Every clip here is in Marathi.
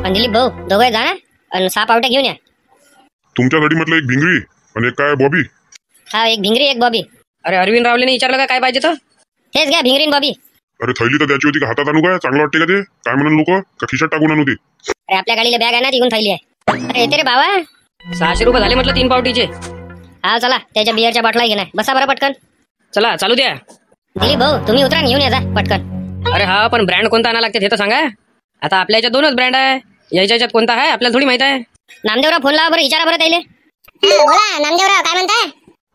आणि दिलीप भाऊ दोघे जा ना आणि 6 पावट्या घेऊन या. तुमच्या गाडीमधलं एक भिंगरी आणि एक काय बॉबी. हा, एक भिंगरी एक बॉबी. अरे अरविंद रावलेने विचारलं का काय पाहिजे तर? तेच घ्या भिंगरी आणि बॉबी. अरे थैली तर द्यायची होती का हातात आणू काय? चांगलं वाटते का ते? काय म्हणून लोक का खिशात टाकून आणू ते? अरे आपल्या गाडीला बॅग आहे ना, तिकून थैली आहे. अरे येते रे बाबा. 600 रुपये झाले म्हटलं 3 पावटीचे. हा चला, त्याच्या बिअरच्या बाटला घेणार. बसा बरं पटकन. चला चालू द्या. दिलीप भाऊ तुम्ही उतरा घेऊन या जा पटकन. अरे हा, पण ब्रँड कोणता आणा लागते हे तर सांगा. आता आपल्या याच्यात 2च ब्रँड आहे, याच्या याच्यात कोणता आहे आपल्याला थोडी माहित आहे. नामदेवराव फोन लावा बरं, विचारा बरं त्याले. बोला नामदेवराव, काय म्हणताय?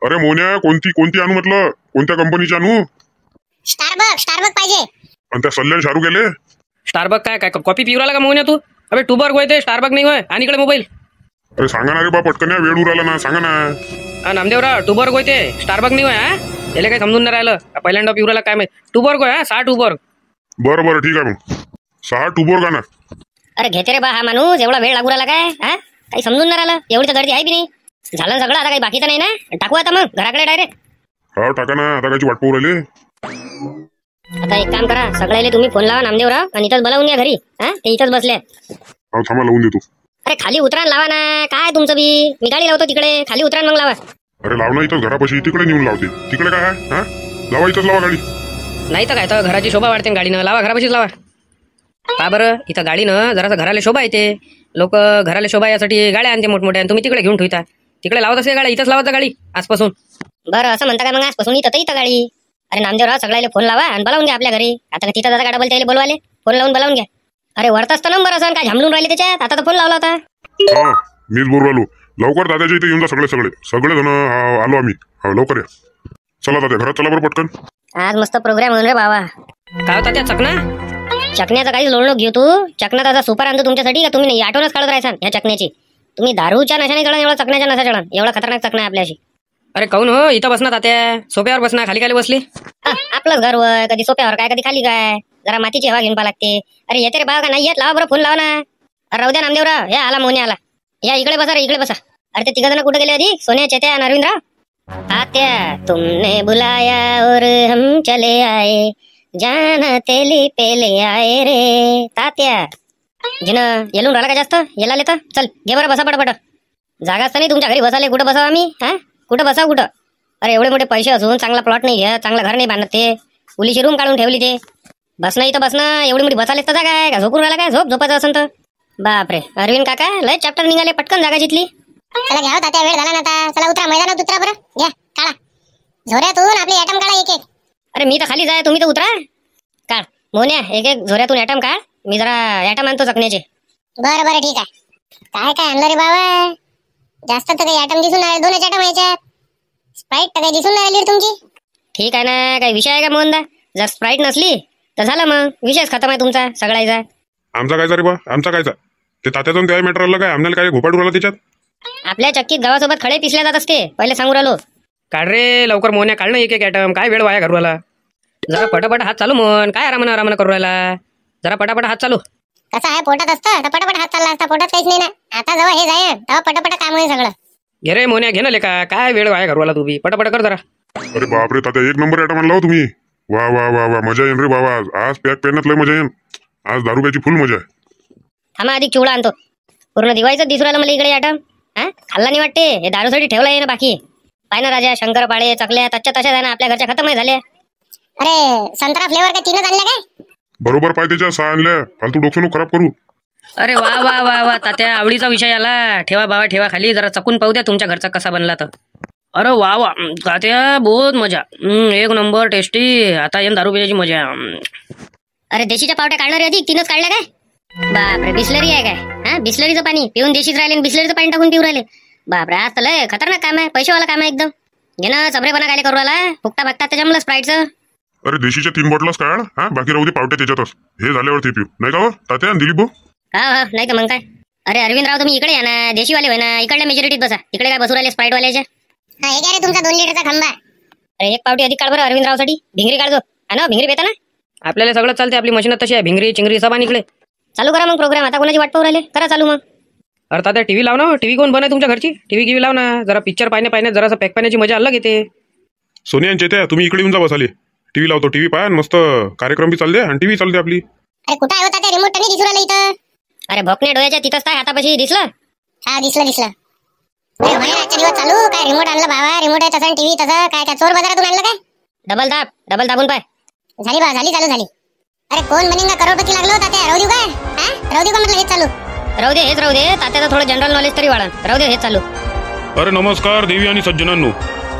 अरे मोन्या, कोणती आणू म्हटलं? कोणत्या कंपनीची आणू? स्टारबक पाहिजे. आणि त्या सल्ल्यान शाहरुख गेले. स्टारबक काय काय कॉपी पिवराला का मोहन तू? अबे टूबर्ग होय ते, स्टारबक नाही होय. आणि इकडे मोबाईल. अरे सांगा ना रे बा पटकन, या वेळ उराला ना, सांगा ना. हा नामदेवराव, टूबर्ग होय ते, स्टारबक नाही होय. हा याला काही समजून नाही राहिलं. पहिल्यांदा पिवराला काय माहिती. टूबर्ग होय. 6 टूबर्ग. बरं ठीक आहे मग 6 टूबोर का ना. अरे घेते रे बा हा माणूस, एवढा वेळ लागू राहिला काय? हा काही समजून नाही राहिलं. एवढी तर गर्दी आहे बी नाही. झालं सगळं, आता काही बाकीचं नाही ना. टाकू आता मग घराकडे डायरेक्ट. हा टाका ना, आता कायची वाट पाहू राहिले. आता एक काम करा, सगळ्याले तुम्ही फोन लावा नामदेवराव आणि इथंच बोलावून घ्या घरी. हा ते इथंच बसले. हा थांबा, लावून देतो. अरे खाली उतरान लावा ना, काय तुमचं बी. मी गाडी लावतो तिकडे, खाली उतरान मग लावा. अरे लाव ना इथं घरापाशी, तिकडे नेऊन लावते. तिकडे काय आहे? हा लावा, इथंच लावा गाडी. नाही तर काय तर घराची शोभा वाढते गाडीनं. लावा घरापाशीच लावा. का बरं, इथं गाडीनं जरासं घराला शोभा येते. लोक घराला शोभा यासाठी गाड्या आणते मोठमोठ्या, तुम्ही तिकडे घेऊन ठेवता. तिकडे लावत असेल गाडी, इथंच लावत गाडी आजपासून. बरं असं म्हणता काय मग आजपासून इथं गाडी. अरे नामदेवराव सगळ्याला फोन लावा आणि बोलावून घ्या आपल्या घरी. आता तिथं जाता गाडा बोलता बोलवाले, फोन लावून बोलावून घ्या. अरे वरताच तर नंबर असं काय झामलून राहिले त्याच्यात. आता तर फोन लावला होता. हा मीच बोलू राहिलो. लवकर दादाच्या इथे येऊन जा सगळे जण. आलो आम्ही. हा लवकर या. चला दादा घरात चला बरं पटकन. आज मस्त प्रोग्राम होईल रे बाबा. काय होता त्या चकना? चकण्याचं काही लोड नको घेऊ तू. चकना त्याचा सुपर आणतो तुमच्यासाठी का तुम्ही नाही आठवणच काढत राहायचा ह्या चकण्याची. तुम्ही दारूच्या नशाने चढण, एवढा चकण्याच्या नशा चढण. एवढा खतरनाक चकना आहे आपल्याशी. अरे काऊन हो, इथं बसणार तात्या, सोप्यावर बसणार, खाली खाली बसली. आपलंच घर वर, कधी सोप्यावर काय कधी खाली काय. जरा मातीची हवा घेऊन पा लागते. अरे येते रे बाबा का नाही येत? लावा बरं फोन लावा ना. अरे राहू द्या नामदेवराव, हे आला मोने आला. या इकडे बसा रे, इकडे बसा. अरे ते 3 जण कुठे गेले आधी? सोन्या, चेत्या आणि अरविंदराव. तात्या तुमने बुलाया और हम चले आए, जान तेली पेले आए रे. तात्या जिन येलून राहिला का जास्त? येला तर चल घे बरं, बसा पटापट. जागाच तर नाही तुमच्या घरी बसाले. कुठं बसावं आम्ही? हा कुठं बसावं कुठं? अरे एवढे मोठे पैसे असून चांगला प्लॉट नाही घ्या, चांगलं घर नाही बांधत. ते पोलीसची रूम काढून ठेवली. ते बसणं इथं बसणं, एवढी मोठी बसालेच तर जागा आहे का? झोपून राहिला काय? झोपायचं असेल तर. बापरे अरविंद काका लय चॅप्टर निघाले, पटकन जागा जितली. चला घ्या तात्या, वेळ झाला ना आता. चला उतरा मैदानात, उतरा बरं. घ्या काढा झोऱ्यातून आपले ॲटम काढा एक एक. अरे मी तर खाली जाय, तुम्ही तर उतरा. काढ मोन्या, एक एक झोऱ्यातून ॲटम काढ. मी जरा ॲटम आणतो चकण्याचे. बरं ठीक आहे. काय आणलं रे बाबा? जास्त तर काही ॲटम दिसून नाही. 2च ॲटम यायच्यात. स्प्राईट तर काही दिसून नाही आली तुमची. ठीक आहे ना, काही विषय आहे का मोहनदा? जर स्प्राईट नसली तर झालं मग, विषयच खतम आहे तुमचा सगळ्याचा. आमचा कायचा रे बा? आमचा कायचा? ते तात्यातून काय मॅटर आलं काय? आम्हाला काय घोपाट उरला त्याच्यात? आपल्या चक्कीत गव्हासोबत खडे पिसल्या जात असते, पहिले सांगू राहिलो. काढ रे लवकर मोन्या, काढ ना एक एक ॲटम. काय वेळ वाया घरवाला. जरा पटापट हात चालू म्हण. काय आरामानं करू राहिला? जरा पटापट हात चालू. कसं आहे, पोटात असतं तर पटापट हात चालला असता. पोटात काहीच नाही ना. आता जेव्हा हे जाय तेव्हा पटापट काम होईल सगळं. घे रे मोन्या, घे ना लेका. काय वेळ वाया घरवाला तू बी. पटापट कर जरा. अरे बापरे तात्या, 1 नंबर ॲटम आणला हो तुम्ही. वा वा वा वा, मजा येईन रे बाबा. आज पॅक पेरण्यात लय मजा येईन. आज दारू प्यायची फुल मजा आहे. थांबा अधिक चिवडा आणतो. पूर्ण दिवाळीचं दिसू राहिलं मला इकडे ॲटम. हा खाल्ला नाही वाटते. हे दारूसाठी ठेवला आहे ना बाकी. पाय ना राजा, शंकरपाळे, चकल्या तशा आहे ना आपल्या घरच्या, खतम झाल्या. अरे संत्रा फ्लेवर काय 3च आणल्या काय? बरोबर पाय त्याच्या 6 आणल्या. फालतू डोकं नको खराब करू. अरे वा वा वा वा तात्या, आवडीचा विषय आला. ठेवा बाबा ठेवा खाली. जरा चकून पाहू द्या तुमच्या घरचा कसा बनला तर. अरे वा वा तात्या, बहुत मजा. 1 नंबर टेस्टी. आता येईन दारू पिण्याची मजा. अरे देशीच्या पावट्या काढणारे अधिक 3च काढल्या काय? बापरे बिस्लरी आहे काय? हा बिस्लरीचं पाणी पिऊन देशीच राहिले, बिस्लरीचं पाणी टाकून पिऊ राहिले. बापरे आज तर लय खतरनाक काम आहे. पैसेवाला काम आहे एकदम. घे ना, चबरेपणा काय करू राहिला? फुकटा बघतात त्याच्यामुळे स्प्राईटचं. अरे देशीच्या 3 बॉटलच काढ. हा बाकी राहू दे पावट्या त्याच्यातच. हे झाल्यावर ते पिऊ नाही का हो तात्या दिलीप भाऊ? हा नाही तर मग काय. अरे अरविंदराव तुम्ही इकडे या ना, देशीवाले होय ना, इकडल्या मेजॉरिटीत बसा. इकडे काय बसू राहिले स्प्राईट वाल्याच्या? हा हे काय रे तुमचा 2 लिटरचा खंबा. अरे एक पावटी अधिक काढ बरं अरविंदराव साठी. भिंगरी काढतो. हा ना भिंगरी पेता ना. आपल्याला सगळं चालते. आपली मशीन तशी आहे. भिंगरी चिंगरी सब इकडे. चालू करा मग प्रोग्राम. आता कोणाची वाट पाहू राहिले? करा चालू मग. अरे तात्या टीव्ही लाव ना. टीव्ही कोण बनय तुमच्या घरची? टीव्ही लाव ना. जरा पिक्चर पाहण्यात जरा पॅक पाहण्याची मजा अलग येते. सोनिया आणि चेत्या तुम्ही इकडे येऊन जा बसाले. टीव्ही लावतो. टीव्ही पाहा मस्त कार्यक्रम बी चालते आणि टीव्ही चालते आपली. अरे कुठं आहे होता? त्या रिमोट नाही दिसू राहिला इथं. अरे भोकणे डोळ्याच्या तिथंच काय हातापाशी दिसलं? हा दिसलं. अरे म्हणे आजच्या दिवस चालू काय रिमोट आणलं बाबा, रिमोट आहे तसं टीव्ही तसं काय चोर बाजारातून आणलं काय? डबल दाबून पाय. झाली चालू झाली. अरे कोण बनेगा करोडपती लागलो होता ते राहू देऊ काय? राहू देऊ का म्हटलं हेच चालू? हेच राहू दे. तात्याचं थोडं जनरल नॉलेज तरी वाढन. राहू दे हेच चालू. अरे नमस्कार देवी आणि सज्जनांनो.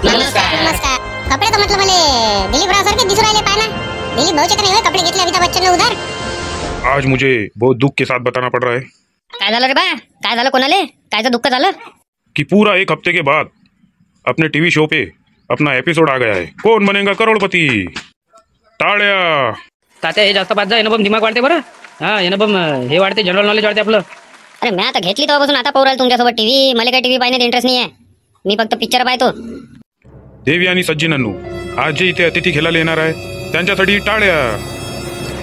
नमस्कार. कपडे तर म्हटलं मला दिलीप राव सारखे दिसू राहिले पाय ना. दिलीप भाऊचे नाही होय कपडे घेतले अमिताभ बच्चन उधार. आज मुझे बहुत दुख के साथ बताना पड़ रहा है काय झालं रे बा? काय झालं कोणाले? कायचं दुःख झालं? कि पूरा 1 हफ्ते के बाद अपने टीवी शो पे अपना एपिसोड आ गया है, कौन बनेगा करोड़पति. टाळ्या. तात्या हे जास्त पाच जा, येणं बम दिमाग वाढते बरं. हा येणं बम हे वाढते, जनरल नॉलेज वाढते आपलं. अरे मी आता घेतली तेव्हापासून आता पाहू राहिलो तुमच्यासोबत टीव्ही. मला काय टीव्ही पाहण्यात इंटरेस्ट नाही आहे. मी फक्त पिक्चर पाहतो. देवी आणि सज्जनांनो, आज जे इथे अतिथी खेळायला येणार आहे त्यांच्यासाठी टाळ्या.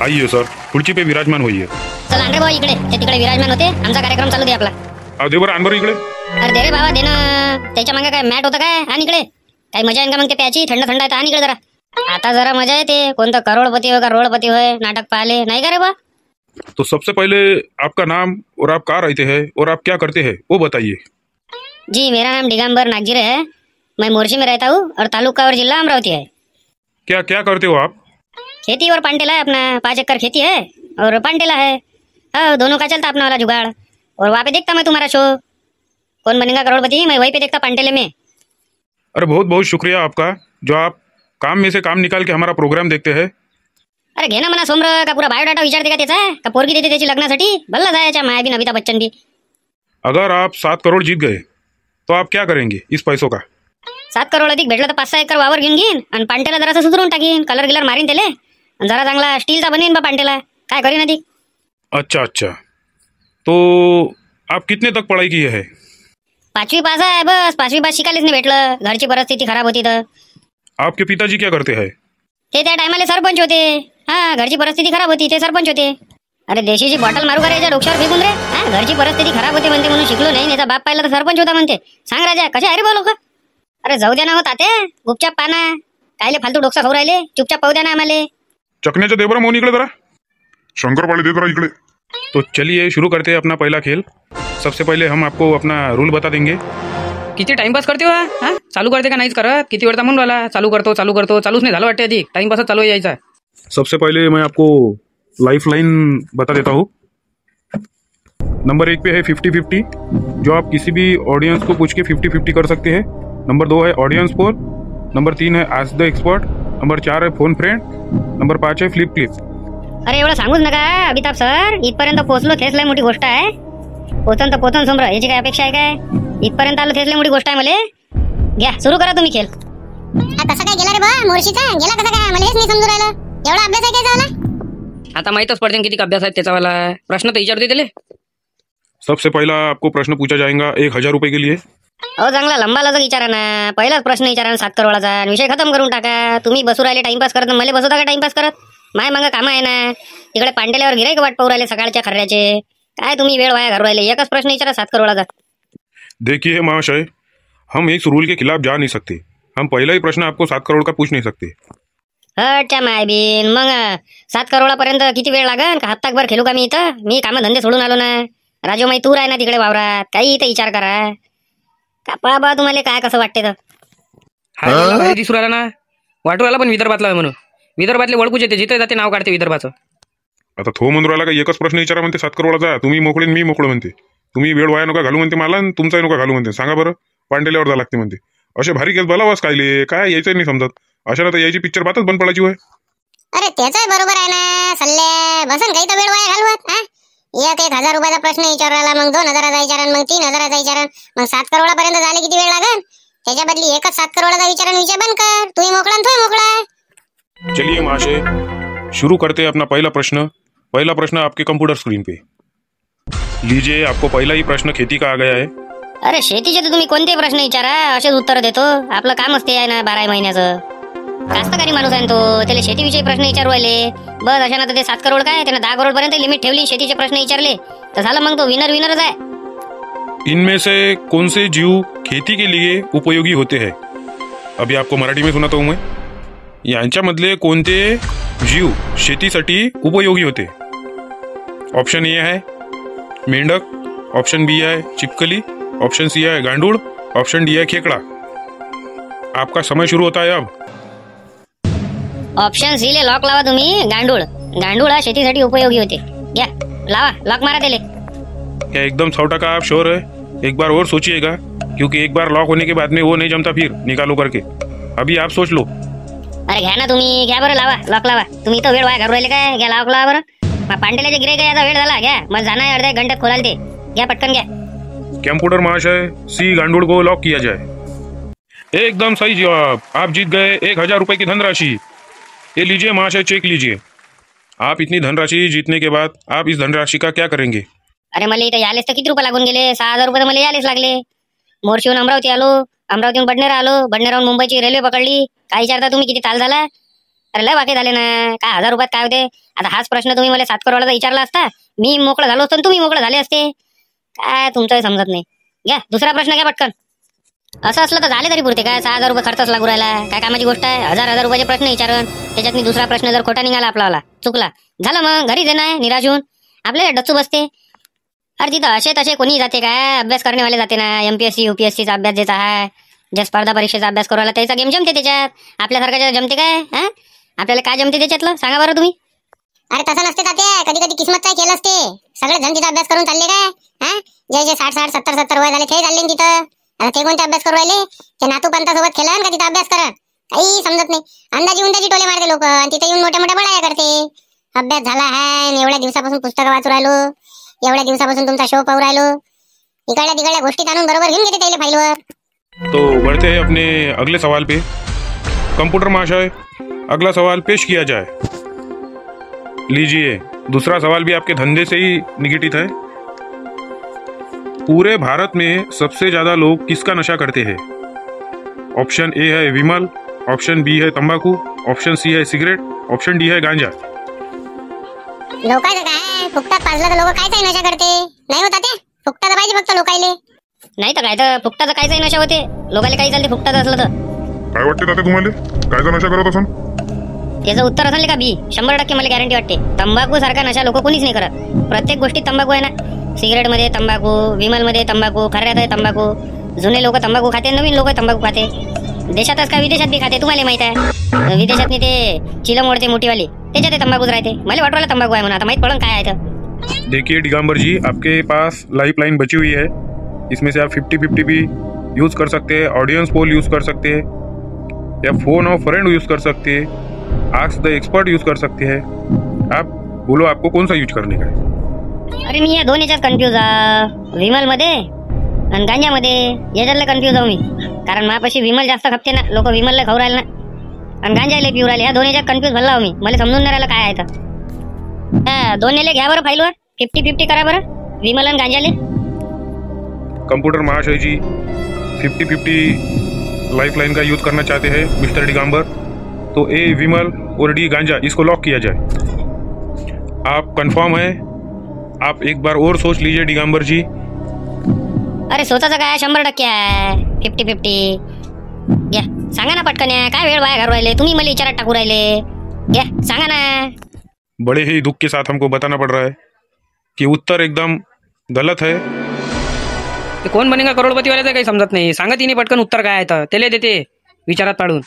आइए सर, खुर्ची पे विराजमान होइए. चला रे भाऊ इकडे. ते तिकडे विराजमान होते. आमचा कार्यक्रम चालू दे आपला. दे बरं आण बरं इकडे. अरे दे रे बाबा दे ना. त्याच्या मागे काय मॅट होतं काय? आणि इकडे काही मजा येईल का मग ते प्याची? थंड आहे. आणि इकडे जरा आता जरा मजा येते. कोणतं करोडपती होय का रोडपती होय नाटक पाहिले नाही का रे बा? तो सबसे पहले आपका नाम और आप कहाँ रहते हैं और आप क्या करते हैं वो बताइए. जी मेरा नाम दिगंबर नागजीर है. मैं मोर्शी में रहता हूँ और तालुका और जिला अमरावती है. क्या क्या करते हो आप? खेती और पांटेला है अपना. 5 एकड़ खेती है और पांटेला है. हाँ दोनों का चलता अपना वाला जुगाड़. और वहाँ पे देखता मैं तुम्हारा शो कौन बनेगा करोड़पति. मैं वहीं पे देखता पांटेले में. अरे बहुत बहुत शुक्रिया आपका जो आप काम में से काम निकाल के हमारा प्रोग्राम देखते हैं. अरे घे ना म्हणा सोमर. का पुरा बायोडाटा विचारते का त्याचा? का पोरगी देते त्याची लग्नासाठी? भल्ला जायच्या माया बी अमिताभ बच्चन बी. अगर आप 7 करोड़ जीत गए तो आप क्या करेंगे इस पैसों का? 7 करोड अधिक भेटलं तर 5-6 एकर वावर घेऊन आणि पांटेला जरासं सुधरून टाकीन. कलर गिलर मारीन त्याले आणि जरा चांगला स्टीलचा बनेन बा पांटेला. काय करीन अधिक. अच्छा तो आप कितने तक पढ़ाई किए है? 5वी पास आहे बस. 5वी पास शिकायलाच नाही भेटलं. घरची परिस्थिती खराब होती तर. आपके पिताजी क्या करते हैं? ते त्या टायमाला सरपंच होते. हा घरची परिस्थिती खराब होती ते सरपंच होते. अरे देशीची बॉटल मारू का रे याच्या डोक्यावर फेकून रे. हा घरची परिस्थिती खराब होती म्हणते म्हणून शिकलो नाही. याचा बाप पाहिला तर सरपंच होता म्हणते. सांग राजा कशा आहे रे बा लोक. अरे जाऊ द्या ना होता ते. गुपचाप पाना. कायले फालतू डोकसा खाऊ राहिले. चुपचाप पाहू द्या ना आम्हाला. चकण्याच्या दे बरं मोहन इकडे जरा. शंकरपाळे दे जरा इकडे. तो चलिए शुरू करते हैं अपना पहला खेल. सबसे पहले हम आपको अपना रूल बता देंगे. किती टाइमपास करते हो हा? चालू करते का नाहीच करत? किती वेळचा म्हणून राहिला चालू करतो चालूच नाही झालं वाटते. आधी टाइमपासच चालू यायचा. सबसे पहले मैं आपको लाइफ लाइन बता देता हूँ. नंबर 1 पे है 50-50, जो आप किसी भी ऑडियंस को पूछ के 50-50 कर सकते हैं. नंबर 2 है ऑडियंस पोल. नंबर 3 है आस्क द एक्सपर्ट. नंबर 4 है फोन फ्रेंड. नंबर 5 है फ्लिप क्लिप. अरे एवढं सांगूच नका अमिताभ सर. इथपर्यंत पोहोचलो तेच लय मोठी गोष्ट आहे. पोचन समोर याची काय अपेक्षा आहे काय? इथपर्यंत आलो तेच लय मोठी गोष्ट आहे. मला घ्या सुरू करा तुम्ही खेळ. कसा काय गेला रे बा मोर्शीचा? गेला कसा काय? मला हेच नाही समजू राहिलं. एवढा अभ्यास आहे काय झाला? आता माहीतच पडते किती अभ्यास आहेत त्याचावाला. प्रश्न तर विचारते त्याले. सबसे पहला आपको प्रश्न पूछा जाएगा 1000 रुपए के लिए. अहो चांगला लंबा लचक विचारा ना. पहिलाच प्रश्न विचारा ना 7 करोडाचा. विषय खतम करून टाका. तुम्ही बसू राहिले टाइमपास करत. मला बसवता का टाइमपास करत? माय मग कामं आहे ना. तिकडे पांटेल्यावर गिराईक वाट पाहू राहिले सकाळच्या खर्याचे. काय तुम्ही वेळ वाया घालू राहिले. एकच प्रश्न विचारा 7 करोडाचा. देखिए महाशय, हम इस रूल के खिलाफ जा नहीं सकते. हम पहला ही प्रश्न आपको 7 करोड़ का पूछ नहीं सकते. हटच्या मायबीन. मग 7 करोडापर्यंत किती वेळ लागन? का हप्ताभर खेळू का मी इथं? मी कामं धंदे सोडून आलो ना. राजू माई तू राह ना तिकडे वावरात. काही इथं विचार करा का बा तुम्हाला काय कसं वाटते तर. हा दिसू राहिला ना. वाटू राहिला पण विदर्भातला म्हणून. विदर्भातले ओळखूच येते. जिथे जाते नाव काढते विदर्भाचं. आता थो म्हणून राहिला का एकच प्रश्न विचारा म्हणते 7 करोडाचा. तुम्ही मोकळे मी मोकळं म्हणते. तुम्ही वेळ वाया नका घालू म्हणते मला. तुमचाही नका घालू म्हणते. सांगा बरं पांडेल्यावर जा लागते म्हणते. असे भारी केस बोलावास कायले. काय यायचं नाही समजत. अशाला तर यायची पिक्चर बातच बंद पडायची होय. अरे त्याचाही बरोबर आहे ना. सल्ले बसन काही तर वेळ वाया घालवत. 1,000 रुपयाचा प्रश्न विचारायला. मग 2,000चा विचारण. मग 3,000चा विचारण. मग 7 करोडापर्यंत झाले किती वेळ लागन? त्याच्या बदली एकच 7 करोडाचा विचारण विषय बंद कर. तुम्ही मोकळा आणि तोही मोकळा. चलिए महाशय शुरू करते हैं अपना पहला प्रश्न. पहला प्रश्न आपके कंप्यूटर स्क्रीन पे लीजिए. आपको पहला ही प्रश्न खेती का आ गया है. अरे शेतीचे तर तुम्ही कोणते प्रश्न विचारा असेच उत्तर देतो. आपलं कामच ते आहे ना 12 महिन्याचं. कास्तकारी माणूस आहे तो. त्याला शेतीविषयी प्रश्न विचारू राहिले बस. अशानं तर ते 7 करोड काय त्यानं 10 करोड पर्यंत लिमिट ठेवली. शेतीचे प्रश्न विचारले तर झालं मग तो विनरच आहे. इनमें से कौन से जीव खेती के लिए उपयोगी होते हैं? अभी आपको मराठी में सुनाता हूं मैं. यांच्यामधले कोणते जीव शेतीसाठी उपयोगी होते? ऑप्शन ए है मेंढक, ऑप्शन बी है चिपकली, ऑप्शन सी है गांडूळ, ऑप्शन डी है खेकड़ा। आपका समय शुरू होता है अब। ऑप्शन सी ले लॉक लावा तुम्ही। गांडूळ, गांडूळ हा शेतीसाठी उपयोगी होते। घ्या लावा, लॉक मारा त्याले। क्या एकदम 100% आप श्योर है? एक बार और सोचिएगा, क्योंकि एक बार लॉक होने के बाद में वो नहीं जमता, फिर निकालो करके। अभी आप सोच लो। अरे घ्या ना तुम्ही, घ्या बरं, लावा, लॉक लावा। तुम्ही तर वेळ वाया घालून राहिले काय? घ्या लॉक लावा बरं। पांडेल्याचे गिरे काय, आता वेळ झाला। घ्या, मला जाना है, अर्ध्या एक घंट्यात खोलाल ते। घ्या पटकन घ्या। कंप्यूटर महाशय, सी गांडूळ को लॉक किया जाए। एकदम सही जवाब। आप जीत गए 1000 रुपए की धनराशि। ये लीजिए महाशय, चेक लीजिए। आप इतनी धनराशि जीतने के बाद आप इस धनराशि का क्या करेंगे? अरे मला इथं यालेच तर किती रुपये लागून गेले? 6000 रुपये तर मला यालेच लागले। मोर्शीहून अमरावती आलो, अमरावतीहून बडनेरा आलो, बडनेराहून मुंबईची रेल्वे पकडली। काय विचारता तुम्ही किती ताल झाला? अरे लय वाके झाले ना। काय 1000 रुपयात काय होते? आता हाच प्रश्न तुम्ही मला 7 करोडाचा विचारला असता, मी मोकळं झालो असतो, तुम्ही मोकळं झाले असते। काय तुमचं समजत नाही। घ्या दुसरा प्रश्न घ्या पटकन। असं असलं तर झाले तरी पुरते काय? 6000 रुपये खर्चच लागू राहिला, काय कामाची गोष्ट आहे? 1000 रुपयाचे प्रश्न विचारून त्याच्यात मी दुसरा प्रश्न जर खोटा निघाला आपला चुकला, झालं मग घरी देणार निराश होऊन आपल्याला डच्चू बसते। अरे तिथं असे तसे कोणी जाते काय? अभ्यास करणे जाते ना। MPSC UPSCचा अभ्यास ज्याचा आहे, ज्या स्पर्धा परीक्षेचा अभ्यास करू राहिला त्याचा गेम जमते त्याच्यात। आपल्यासारखा जमते काय? हा, आपल्याला काय जमते त्याच्यातलं सांगा बरं तुम्ही। अरे तसं नसते तात्या, कधी कधी किस्मत काय केलं असते। सगळे जण तिथं अभ्यास करून चालले काय? हा, जे 60 70 वय झाले ते चालले तिथं। आता ते कोणते अभ्यास करू राहिले? ते नातू पंतासोबत खेळा का तिथं अभ्यास करा? काही समजत नाही। अंदाजी उंदाजी टोले मारते लोक, आणि तिथे येऊन मोठ्या मोठ्या बडाया करते। अभ्यास झाला आहे, एवढ्या दिवसापासून पुस्तकं वाचू राहिलो, एवढ्या दिवसापासून तुमचा शो पाहू राहिलो, इकडल्या तिकडल्या गोष्टी आणून बरोबर घेऊन घेते त्याला फाईलवर। तो बढ़ते हैं अपने अगले सवाल पे। कंप्यूटर महाशय, अगला सवाल पेश किया जाए। लीजिए, दूसरा सवाल भी आपके धंधे से ही निगेटिव है। पूरे भारत में सबसे ज्यादा लोग किसका नशा करते हैं? ऑप्शन ए है विमल, ऑप्शन बी है तंबाकू, ऑप्शन सी है सिगरेट, ऑप्शन डी है गांजा। लोकांचं काय? फुकटात पाजलं तर लोक कायचाही नशा करते नाही होता ते? फुकटाचं पाहिजे फक्त लोकायले। नाही तर काय, तर फुकटाचं काहीच नशा होते लोकांना, काही चालते फुकटाचं असलं तर। काय वाटते तात्या तुम्हाला? कायचा नशा करत असन? त्याचं उत्तर असेल का बी? 100% मला गॅरंटी वाटते। तंबाखू सारखा नशा लोक कोणीच नाही करत। प्रत्येक गोष्टीत तंबाखू आहे ना। सिगरेट मध्ये तंबाखू, विमल मध्ये तंबाखू, खऱ्यात आहे तंबाखू। जुने लोक तंबाखू खाते, नवीन लोक तंबाखू खाते। देशातच का विदेशात बी खाते, तुम्हाला माहित आहे। विदेशात ते चिलम ओढते मोठीवाली, त्याच्यात तंबाखूच राहते। मला वाटवायला तंबाखू आहे म्हणून, आता माहित पडून काय आहे तर। देखिए दिगंबर जी, आपके पास लाइफ लाइन बची हुई है। इसमें से आप 50-50 भी यूज कर सकते हैं, ऑडियंस पोल यूज कर सकते हैं, या फोन ऑफ फ्रेंड यूज कर सकते हैं, आस्क द एक्सपर्ट यूज कर सकते हैं। आप बोलो आपको कौन सा यूज करने का है? अरे मी या दोन याच्यात कन्फ्यूज आहे, विमल मध्ये आणि गांजामध्ये। याच्यातलं कन्फ्यूज आहे मी, कारण माझ्यापाशी विमल जास्त खपते ना, लोक विमलला खाऊ राहिले ना, आणि गांजाला पिऊ राहिले। या दोन याच्यात कन्फ्यूज झाला मी, मला समजून नाही राहिलं काय आहे तर। दोन्हीले घ्या बरं फाईलवर, 50-50 करा बरं, विमल आणि गांजाले। कंप्यूटर महाशय जी 50-50 लाइफ लाइन का यूज करना चाहते हैं मिस्टर दिगंबर, तो ए विमल और डी गांजा, इसको लॉक किया जाए। आप कंफर्म है? आप एक बार और सोच लीजिए दिगंबर जी। अरे सोचायचं काय, 100% आहे 50-50। घ्या सांगा ना पटकन, काय वेळ वाया घालू राहिले तुम्ही, मला विचारात टाकू राहिले। घ्या सांगा ना। बड़े ही दुख के साथ हमको बताना पड़ रहा है कि उत्तर एकदम गलत है। ते कोण बनेगा करोडपती वाल्याचं काही समजत नाही। सांगा तिने पटकन उत्तर काय आहे तर, त्याला देते विचारात पाडून।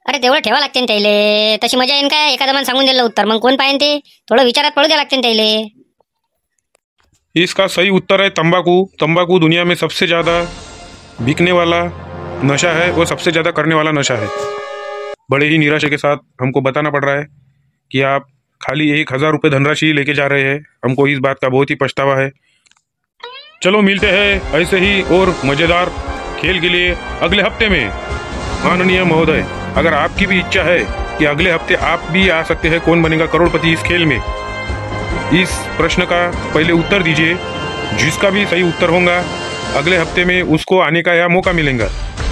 अरे तेवढं ठेवा लागते ना त्याले, तशी मजा येईन काय? एखादा मला सांगून दिलं उत्तर, मग कोण पाहिजे ते? थोडं विचारात पडू द्या लागते ना त्याले। इसका सही उत्तर है तंबाकू। तंबाकू दुनिया में सबसे ज़्यादा बिकने वाला नशा है और सबसे ज़्यादा करने वाला नशा है। बड़े ही निराशा के साथ हमको बताना पड़ रहा है कि आप खाली 1000 रुपये धनराशि लेके जा रहे हैं। हमको इस बात का बहुत ही पछतावा है। चलो मिलते हैं ऐसे ही और मज़ेदार खेल के लिए अगले हफ्ते में। माननीय महोदय, अगर आपकी भी इच्छा है कि अगले हफ्ते आप भी आ सकते हैं कौन बनेगा करोड़पति इस खेल में, इस प्रश्न का पहले उत्तर दीजिए। जिसका भी सही उत्तर होगा अगले हफ्ते में उसको आने का यह मौका मिलेगा।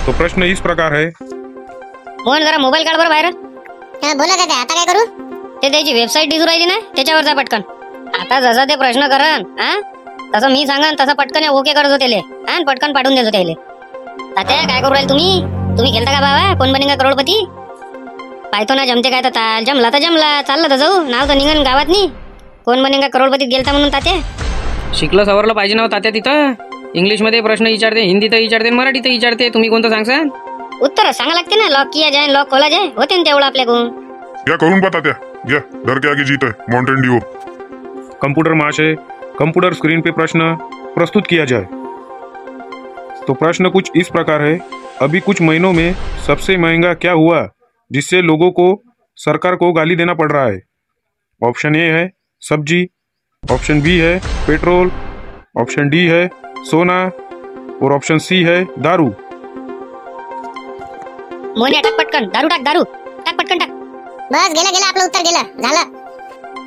तो प्रश्न इस प्रकार है। मोहन जरा मोबाईल काढ बरं बाहेर। बोला दादा, आता काय करू? ते त्याची वेबसाईट दिसू राहिली ना, त्याच्यावर जा पटकन। आता जसा ते प्रश्न करन तसं मी सांगन तसं पटकन ओके करतो त्याले, आणि पटकन पाठवून देतो त्याले। तात्या काय करू राहिले तुम्ही? तुम्ही खेळता का बाबा कोण बनेगा करोडपती? पाहतो ना जमते काय तर। जमला तर जमला, चाललं तर जाऊ, नाव तर निघन गावात नाही। कोण बनेगा करोडपतीत गेलता म्हणून तात्या। शिकलं सवरलं पाहिजे ना हो तात्या तिथं. इंग्लिशमध्ये प्रश्न विचारते, हिंदीत विचारते, मराठीत विचारते. तुम्ही कोणतं सांगसान? उत्तर सांगा लागते ना. लॉक किया जाए लॉक खोला जाए, होते ना तेवढं आपल्याकडून. या करून पा तात्या. घ्या घर के आगे जीत है माउंटेन ड्यू. कंप्यूटर महाशय, कंप्यूटर स्क्रीन पे प्रश्न प्रस्तुत किया जाए. तो प्रश्न कुछ इस प्रकार है. अभी कुछ महीनों में सबसे महंगा क्या हुआ जिससे लोगों को सरकार को गाली देना पड़ रहा है? ऑप्शन ए है सब्जी, ऑप्शन बी है पेट्रोल, ऑप्शन डी है सोना और ऑप्शन सी है दारू. मोन्या टाक पटकन, दारू टाक, दारू टाक पटकन टाक. बस गेलं गेलं आपलं उत्तर गेलं झालं.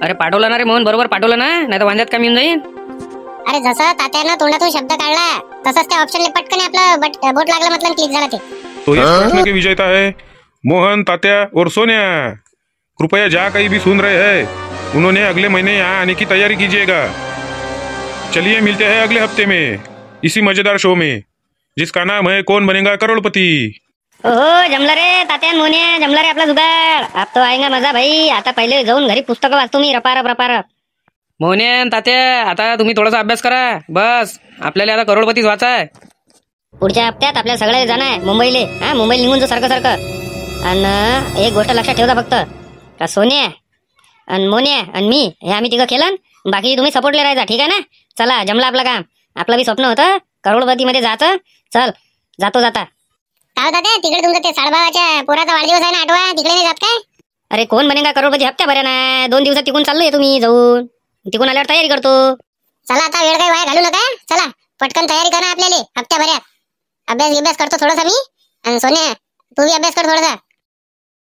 अरे पाठवलं ना रे मोहन, बरोबर पाठवलं ना, नाही तर वांद्यात काम येऊन जाईल. अरे जसं तात्यानं तोंडातून शब्द काढला तसंच त्या ऑप्शनला पटकन आपलं बोट लागलं मतलब क्लिक झाला ते. तो इस प्रश्न के विजेता है मोहन, तात्या और सोनिया. कृपया जहाँ कहीं भी सुन रहे हैं उन्होंने अगले महीने यहाँ आने की तैयारी कीजिएगा. चलिए मिलते हैं अगले हफ्ते में इसी मजेदार शो में जिसका नाम है कौन बनेगा करोड़पति. ओहो जमला रे तात्यान मोन्या, जमला रे आपला जुगाड. आप तो आएगा मजा भाई. आता पहिले जाऊन घरी पुस्तकं वाचतो मी रपारप रपारप. मोहन तात्या, आता तुम्ही थोडासा अभ्यास करा. बस आपल्याला आता करोडपतीच व्हायचाय. पुढच्या हप्त्यात आपल्या सगळे जण आहे मुंबईले. हा मुंबईला निघून जा सारखं सारखं. आणि एक गोष्ट लक्षात ठेवता फक्त, का सोन्या आणि मोन्या आणि मी हे आम्ही तिघं केलं. बाकी तुम्ही सपोर्टले राहायचा, ठीक आहे ना. चला जमलं आपलं काम. आपलं बी स्वप्न होतं करोडपती मध्ये जायचं. चल जातो जाता. काय दादा तिकडे तुमचं ते साडभावाच्या पोराचा वाढदिवस आहे ना 8वा, तिकडे नाही जात काय? अरे कोण बनेगा करोडपती हप्त्या भऱ्या ना. 2 दिवसात तिकून चाललोय तुम्ही जाऊन. तिकून आल्यावर तयारी करतो. चला आता वेळ काही वाया घालू नका. चला पटकन तयारी करा आपल्याला हप्त्याभरात. अभ्यास करतो थोडासा मी. आणि सोन्या तू बी अभ्यास कर थोडासा.